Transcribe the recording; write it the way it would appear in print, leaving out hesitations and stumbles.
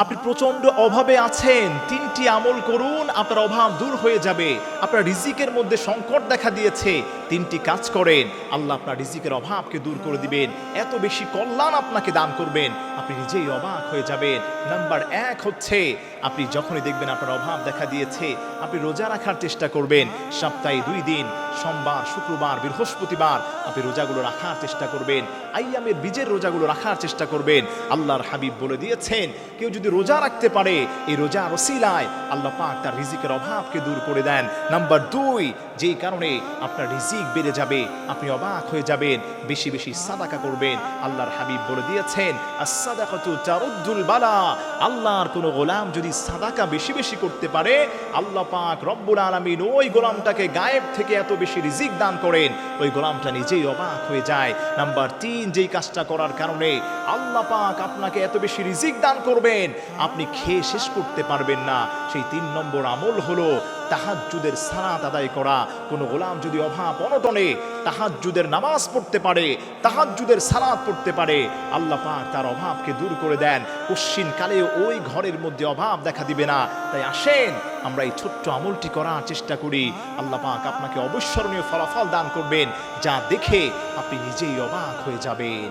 আপনি প্রচন্ড অভাবে আছেন, তিনটি আমল করুন, আপনার অভাব দূর হয়ে যাবে। আপনার রিজিকের মধ্যে সংকট দেখা দিয়েছে, তিনটি কাজ করেন, আল্লাহ আপনার রিজিকের অভাবকে দূর করে দিবেন, এত বেশি কল্যাণ আপনাকে দান করবেন, আপনি নিজেই অবাক হয়ে যাবেন। নাম্বার 1 হচ্ছে, আপনি যখনই দেখবেন আপনার অভাব দেখা দিয়েছে, আপনি রোজা রাখার চেষ্টা করবেন। সপ্তাহে 2 দিন, সোমবার, শুক্রবার, বৃহস্পতিবার আপনি রোজাগুলো রাখার চেষ্টা করবেন। আইয়ামের বীজের রোজাগুলো রাখার চেষ্টা করবেন। আল্লাহর হাবিব বলে দিয়েছেন, কেউ যদি রোজা রাখতে পারে, এই রোজার ওসিলায় আল্লাহ পাক তার রিজিকের অভাবকে দূর করে দেন। নাম্বার 2, যেই কারণে আপনার রিজিক বেড়ে যাবে, আপনি অবাক হয়ে যাবেন, বেশি বেশি সাদাকা করবেন। আল্লাহর হাবিব বলে দিয়েছেন, আস-সাদাকাতু তারুদ্দুল বালা। আল্লাহর কোনো গোলাম যদি সাদাকা বেশি বেশি করতে পারে, আল্লাহ পাক রব্বুল আলামিন ওই গোলামটাকে গায়েব থেকে এত বেশি রিজিক দান করেন, ওই গোলামটা নিজেই অবাক হয়ে যায়। নাম্বার 3, যেই কাজটা করার কারণে আল্লাহ পাক আপনাকে এত বেশি রিজিক দান করবেন, আপনি খেয়ে শেষ করতে পারবেন না, সেই 3 নম্বর আমল হলো তাহাজ্জুদের সালাত আদায় করা। কোনো গোলাম যদি অভাব অনটনে তাহাজ্জুদের নামাজ পড়তে পারে, তাহাজ্জুদের সালাত পড়তে পারে, আল্লাহ পাক তার অভাবকে দূর করে দেন। কশ্চিন কালে ওই ঘরের মধ্যে অভাব দেখা দিবে না। তাই আসেন আমরা এই ছোট্ট আমলটি করার চেষ্টা করি, আল্লাহ পাক আপনাকে অবিস্মরণীয় ফলাফল দান করবেন, যা দেখে আপনি নিজেই অবাক হয়ে যাবেন।